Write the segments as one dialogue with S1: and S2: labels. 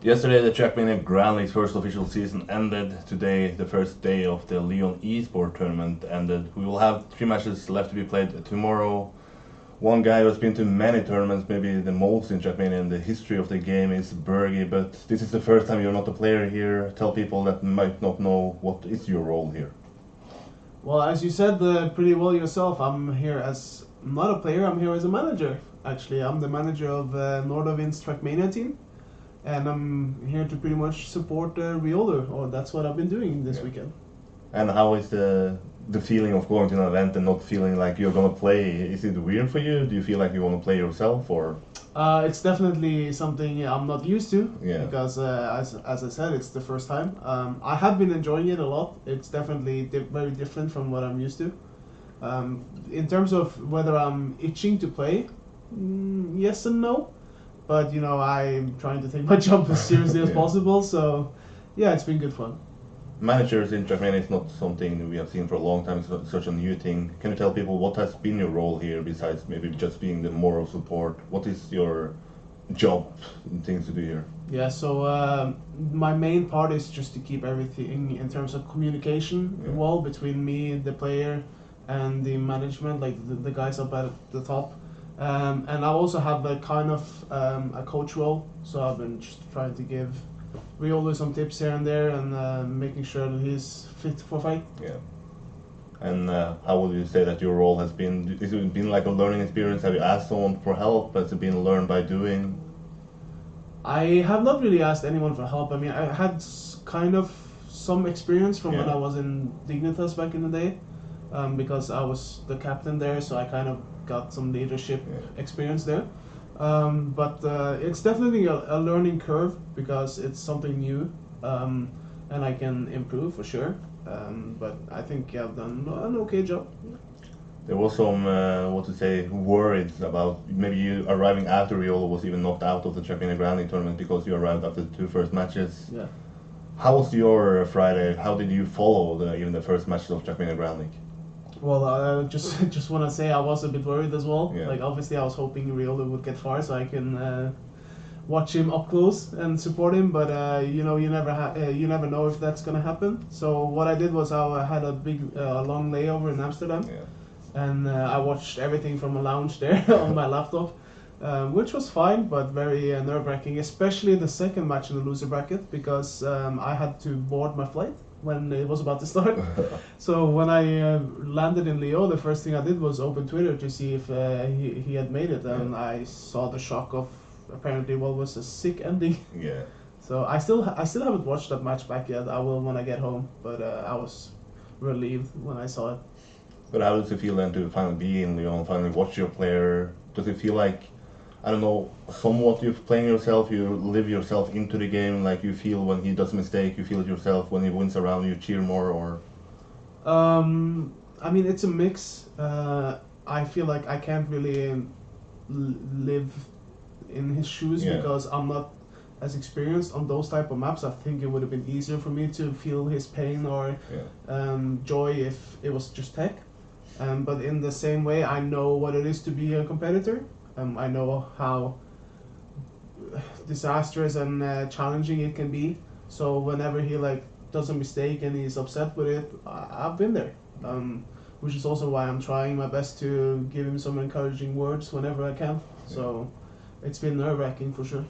S1: Yesterday, the Trackmania Grand League's first official season ended. Today, the first day of the Lyon eSport tournament ended. We will have 3 matches left to be played tomorrow. One guy who has been to many tournaments, maybe the most in Trackmania in the history of the game, is Bergie. But this is the first time you're not a player here. Tell people that might not know what is your role here.
S2: Well, as you said pretty well yourself, I'm here as not a player, I'm here as a manager. Actually, I'm the manager of Nordavind's Trackmania team, and I'm here to pretty much support riolu, or that's what I've been doing this weekend.
S1: And how is the feeling of going to an event and not feeling like you're gonna play? Is it weird for you? Do you feel like you want to play yourself, or?
S2: It's definitely something I'm not used to,
S1: Yeah.
S2: because as I said, it's the first time. I have been enjoying it a lot. It's definitely very different from what I'm used to. In terms of whether I'm itching to play, yes and no. But I'm trying to take my job as seriously as
S1: Yeah.
S2: possible. So yeah, it's been good fun.
S1: Managers in Trackmania is not something we have seen for a long time. It's such a new thing. Can you tell people what has been your role here besides maybe just being the moral support? What is your job and things to do here?
S2: Yeah, so my main part is just to keep everything in terms of communication well between me, the player, and the management, like the guys up at the top. And I also have a kind of a coach role, so I've been just trying to give riolu some tips here and there, and making sure that he's fit for fight.
S1: Yeah. And how would you say that your role has been? Has it been like a learning experience? Have you asked someone for help? Has it been learned by doing?
S2: I have not really asked anyone for help. I mean, I had kind of some experience from when I was in Dignitas back in the day, because I was the captain there, so I kind of got some leadership experience there. But it's definitely a learning curve because it's something new, and I can improve for sure. But I think I've done an okay job.
S1: There was some, what to say, worries about maybe you arriving after riolu was even knocked out of the Trackmania Grand League tournament because you arrived after the 2 first matches.
S2: Yeah.
S1: How was your Friday? How did you follow even the first matches of Trackmania Grand League?
S2: Well, I just want to say I was a bit worried as well.
S1: Yeah.
S2: Like, obviously, I was hoping riolu would get far so I can watch him up close and support him. But you never know if that's gonna happen. So what I did was I had a big long layover in Amsterdam, and I watched everything from a lounge there on my laptop, which was fine, but very nerve-wracking, especially the second match in the loser bracket, because I had to board my flight when it was about to start. So when I landed in Lyon, the first thing I did was open Twitter to see if he had made it, and I saw the shock of apparently what was a sick ending.
S1: Yeah.
S2: So I still haven't watched that match back yet. I will when I get home, but I was relieved when I saw it.
S1: But how does it feel then to finally be in Lyon, finally watch your player? Does it feel like, I don't know, somewhat you're playing yourself, you live yourself into the game, like you feel when he does a mistake, you feel it yourself, when he wins around you cheer more, or?
S2: I mean, it's a mix. I feel like I can't really live in his shoes because I'm not as experienced on those type of maps. I think it would have been easier for me to feel his pain or joy if it was just tech. But in the same way, I know what it is to be a competitor. I know how disastrous and challenging it can be. So whenever he does a mistake and he's upset with it, I've been there. Which is also why I'm trying my best to give him some encouraging words whenever I can. So it's been nerve-wracking for sure.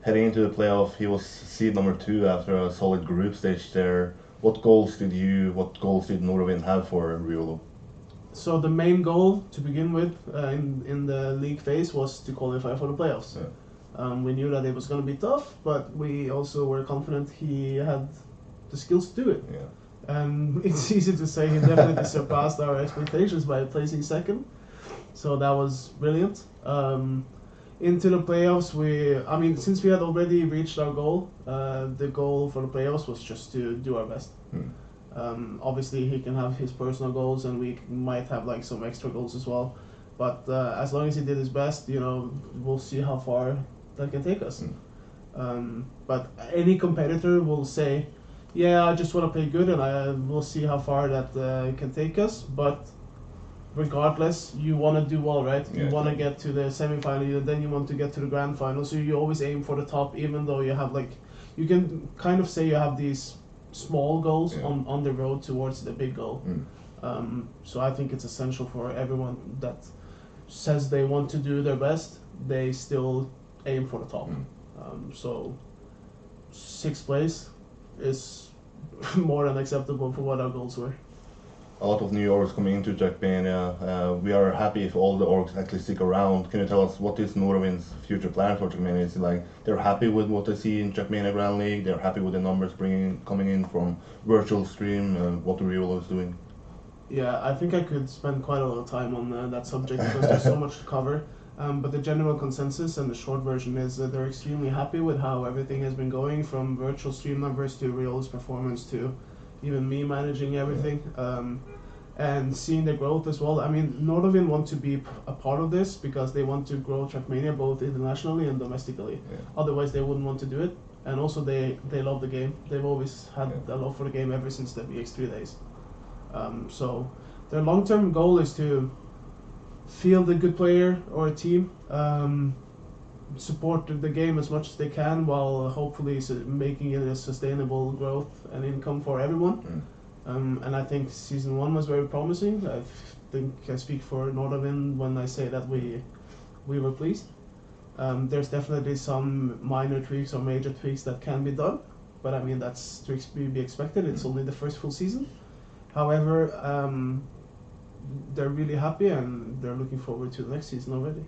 S1: Heading into the playoff, he was seed number 2 after a solid group stage there. What goals did Nordavind have for riolu?
S2: So the main goal to begin with in the league phase was to qualify for the playoffs. We knew that it was going to be tough, but we also were confident he had the skills to do it. And it's easy to say he definitely surpassed our expectations by placing second. So that was brilliant. Into the playoffs, since we had already reached our goal, the goal for the playoffs was just to do our best. Obviously, he can have his personal goals, and we might have some extra goals as well. But as long as he did his best, we'll see how far that can take us. But any competitor will say, "Yeah, I just want to play good, and we'll see how far that can take us." But regardless, you want to do well, right? You
S1: Yeah,
S2: want to
S1: yeah.
S2: get to the semi-final, then you want to get to the grand final. So you always aim for the top, even though you have like, you can kind of say you have these small goals
S1: Yeah.
S2: on the road towards the big goal. So I think it's essential for everyone that says they want to do their best, they still aim for the top. So sixth place is more than acceptable for what our goals were.
S1: A lot of new orgs coming into Trackmania. We are happy if all the orgs actually stick around. Can you tell us what is Nordavind's future plan for Trackmania? Is it like they're happy with what they see in Trackmania Grand League? They're happy with the numbers coming in from virtual stream and what the riolu is doing?
S2: Yeah, I think I could spend quite a lot of time on that subject because there's so much to cover. But the general consensus and the short version is that they're extremely happy with how everything has been going, from virtual stream numbers to riolu's performance to even me managing everything. And seeing the growth as well. I mean, Nordavind want to be a part of this because they want to grow Trackmania both internationally and domestically.
S1: Yeah.
S2: Otherwise, they wouldn't want to do it. And also, they love the game. They've always had a love for the game ever since the BX3 days. So their long-term goal is to field a good player or a team, support the game as much as they can, while hopefully making it a sustainable growth and income for everyone. And I think season 1 was very promising. I think I speak for Nordavind when I say that we were pleased. There's definitely some minor tweaks or major tweaks that can be done, but I mean that's to be expected. It's only the first full season. However, they're really happy and they're looking forward to the next season already.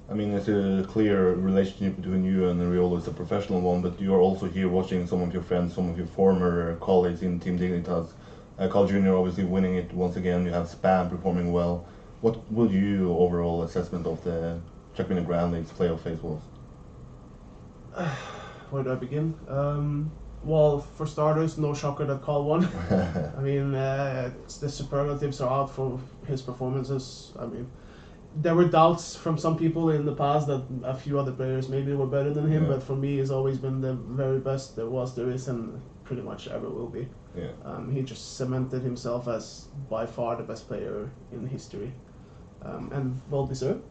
S1: I mean, it's a clear relationship between you and riolu. It's a professional one, but you are also here watching some of your friends, some of your former colleagues in Team Dignitas. Carl Jr. obviously winning it once again. You have Spam performing well. What would you overall assessment of the Trackmania Grand League's playoff phase was?
S2: Where do I begin? Well, for starters, no shocker that Carl won. I mean, the superlatives are out for his performances. I mean, there were doubts from some people in the past that a few other players maybe were better than him, but for me, he's always been the very best there was, there is, and pretty much ever will be. He just cemented himself as by far the best player in history, and well deserved.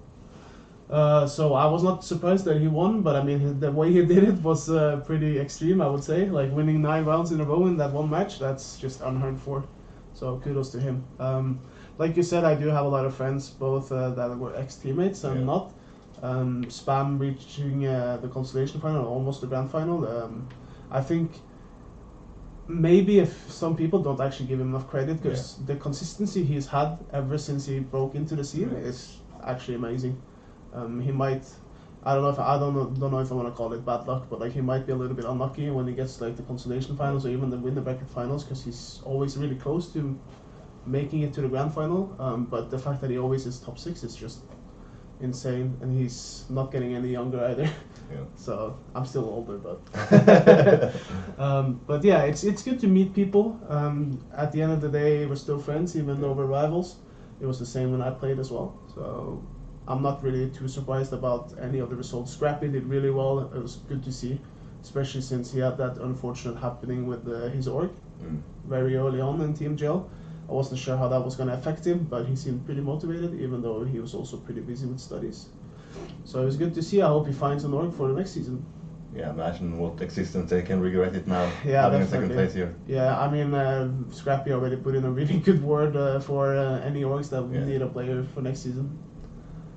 S2: So I was not surprised that he won, but I mean the way he did it was pretty extreme, I would say. Like winning 9 rounds in a row in that one match, that's just unheard for. So kudos to him. Like you said, I do have a lot of friends, both that were ex-teammates and not. Spam reaching the consolidation final, almost the grand final. I think maybe if some people don't actually give him enough credit, because the consistency he's had ever since he broke into the scene is actually amazing. He might, I don't know if I want to call it bad luck, but like he might be a little bit unlucky when he gets like the consolation finals or even the winner bracket finals, because he's always really close to making it to the grand final. But the fact that he always is top 6 is just insane, and he's not getting any younger either. So I'm still older, but but yeah, it's good to meet people. At the end of the day, we're still friends, even though we're rivals. It was the same when I played as well. So I'm not really too surprised about any of the results. Scrappy did really well. It was good to see, especially since he had that unfortunate happening with his org very early on in Team Gel. I wasn't sure how that was going to affect him, but he seemed pretty motivated, even though he was also pretty busy with studies. So it was good to see. I hope he finds an org for the next season.
S1: Yeah, imagine what existence they can regret it now,
S2: definitely.
S1: having a second place here.
S2: Yeah, I mean, Scrappy already put in a really good word for any orgs that need a player for next season.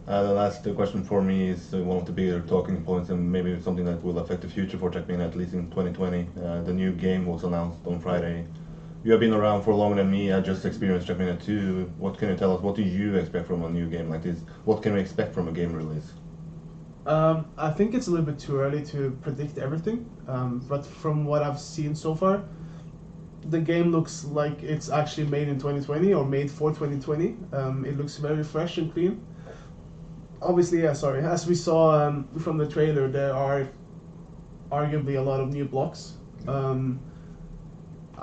S1: The last question for me is one of the bigger talking points, and maybe something that will affect the future for Trackmania, at least in 2020. The new game was announced on Friday. You have been around for longer than me. I just experienced Trackmania 2. What can you tell us? What do you expect from a new game like this? What can we expect from a game release?
S2: I think it's a little bit too early to predict everything, but from what I've seen so far, the game looks like it's actually made in 2020 or made for 2020. It looks very fresh and clean. Obviously, as we saw from the trailer, there are arguably a lot of new blocks.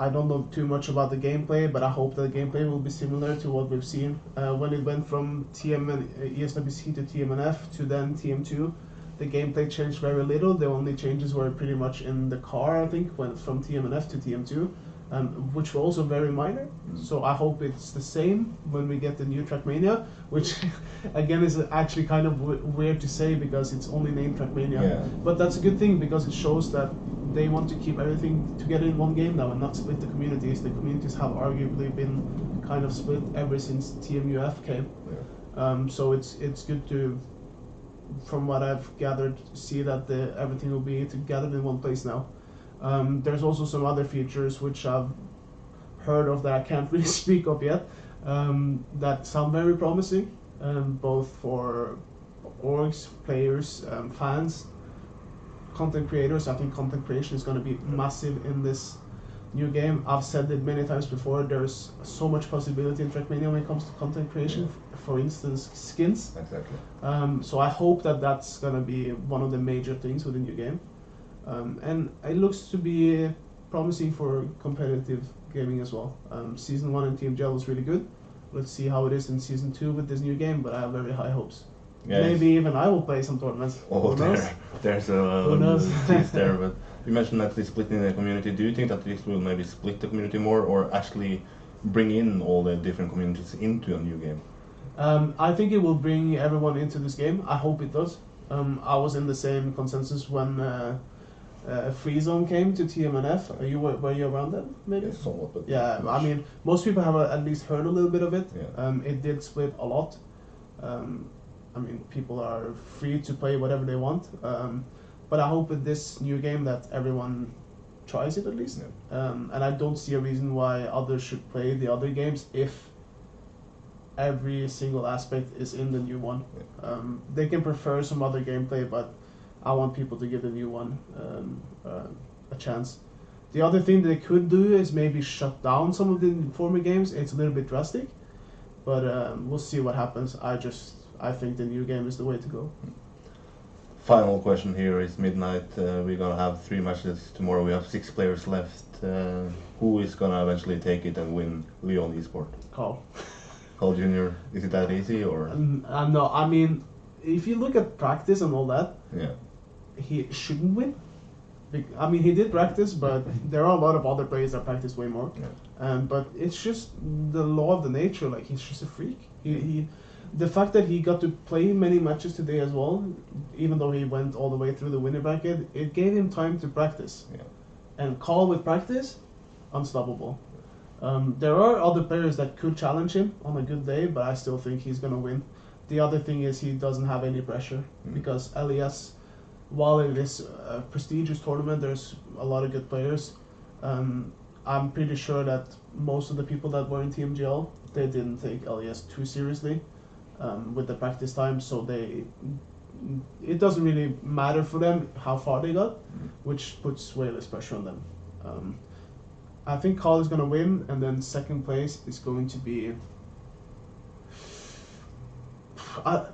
S2: I don't know too much about the gameplay, but I hope that the gameplay will be similar to what we've seen when it went from ESWC to TMNF to then TM2. The gameplay changed very little. The only changes were pretty much in the car, I think, went from TMNF to TM2. which were also very minor. So I hope it's the same when we get the new Trackmania, which again is actually kind of weird to say because it's only named Trackmania.
S1: Yeah.
S2: But that's a good thing because it shows that they want to keep everything together in one game now and not split the communities. The communities have arguably been kind of split ever since TMUF came.
S1: Yeah.
S2: So it's good to, from what I've gathered, see that everything will be gathered in one place now. There's also some other features which I've heard of that I can't really speak of yet, that sound very promising, both for orgs, players, fans, content creators. I think content creation is going to be massive in this new game. I've said it many times before, there's so much possibility in Trackmania when it comes to content creation, for instance skins.
S1: Exactly.
S2: So I hope that that's going to be one of the major things with the new game. And it looks to be promising for competitive gaming as well. Season 1 in TMGL was really good. Let's see how it is in Season 2 with this new game, but I have very high hopes.
S1: Yes.
S2: Maybe even I will play some tournaments.
S1: Oh,
S2: Who knows?
S1: there's a tease there, but you mentioned that it's splitting the community. Do you think that this will maybe split the community more or actually bring in all the different communities into a new game?
S2: I think it will bring everyone into this game. I hope it does. I was in the same consensus when Free Zone came to TMNF. Were you around then? Maybe.
S1: Yes, somewhat, but
S2: yeah. I mean, most people have at least heard a little bit of it. Yeah. It did split a lot. I mean, people are free to play whatever they want. But I hope with this new game that everyone tries it at least. Yeah. And I don't see a reason why others should play the other games if every single aspect is in the new one. Yeah. They can prefer some other gameplay, but I want people to give the new one a chance. The other thing they could do is maybe shut down some of the former games. It's a little bit drastic, but we'll see what happens. I think the new game is the way to go.
S1: Final question here is midnight. We're gonna have 3 matches tomorrow. We have 6 players left. Who is gonna eventually take it and win Lyon Esport?
S2: Carl.
S1: Carl Jr. Is it that easy or?
S2: No, I mean, if you look at practice and all that,
S1: yeah,
S2: he shouldn't win. I mean, he did practice, but there are a lot of other players that practice way more. Yeah. But it's just the law of the nature. Like, he's just a freak. The fact that he got to play many matches today as well, even though he went all the way through the winner bracket, it gave him time to practice. Yeah. And Carl with practice, unstoppable. There are other players that could challenge him on a good day, but I still think he's going to win. The other thing is he doesn't have any pressure because LES, while it is a prestigious tournament, there's a lot of good players. I'm pretty sure that most of the people that were in TMGL, they didn't take LES too seriously with the practice time, so it doesn't really matter for them how far they got, which puts way less pressure on them. I think Carl is going to win, and then second place is going to be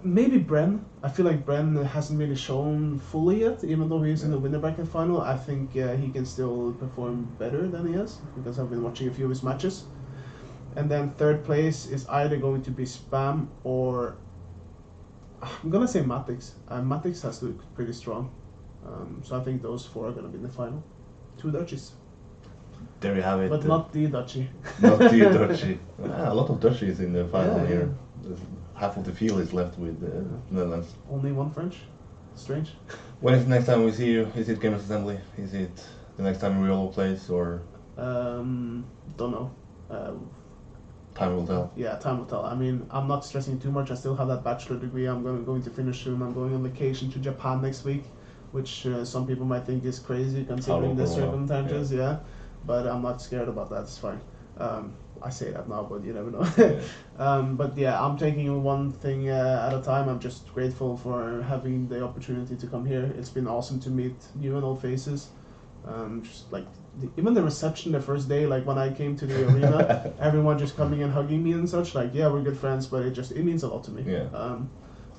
S2: maybe Bren. I feel like Bren hasn't really shown fully yet, even though he's in the winner bracket final. I think he can still perform better than he has, because I've been watching a few of his matches. And then third place is either going to be Spam or I'm gonna say Matix. Matix has to look pretty strong. So I think those 4 are gonna be in the final. 2 Dutchies.
S1: There you have it.
S2: But not the Dutchie.
S1: Not the Dutchie. A lot of Dutchies in the final here. Yeah. Half of the field is left with the Netherlands.
S2: Only 1 French. Strange.
S1: When is the next time we see you? Is it Gamers Assembly? Is it the next time riolu plays or?
S2: Don't know.
S1: Time will tell.
S2: Yeah, time will tell. I mean, I'm not stressing too much. I still have that bachelor degree. I'm going to finish soon. I'm going on vacation to Japan next week, which some people might think is crazy considering the circumstances. Yeah, but I'm not scared about that. It's fine. I say that now, but you never know. Yeah. But yeah, I'm taking one thing at a time. I'm just grateful for having the opportunity to come here. It's been awesome to meet new and old faces. Just like even the reception the first day, like when I came to the arena, everyone just coming and hugging me and such. Like, yeah, we're good friends, but it means a lot to me. Yeah.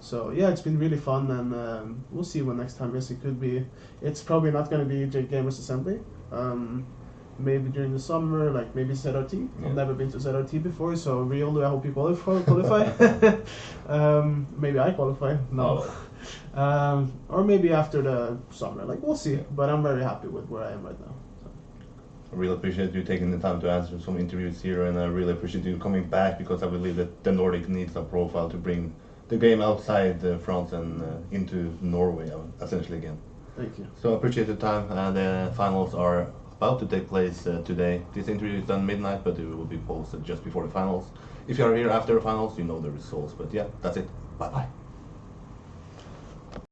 S2: So yeah, it's been really fun, and we'll see when next time is. It could be. It's probably not going to be Gamers Assembly. Maybe during the summer, like maybe ZRT. Yeah. I've never been to ZRT before, so riolu, I hope you qualify. Maybe I qualify. No. Or maybe after the summer. Like, we'll see. Yeah. But I'm very happy with where I am right now. So.
S1: I really appreciate you taking the time to answer some interviews here, and I really appreciate you coming back, because I believe that the Nordic needs a profile to bring the game outside France and into Norway, essentially again.
S2: Thank you.
S1: So I appreciate the time. The finals are about to take place today. This interview is done midnight, but it will be posted just before the finals. If you are here after the finals, you know the results. But yeah, that's it. Bye bye.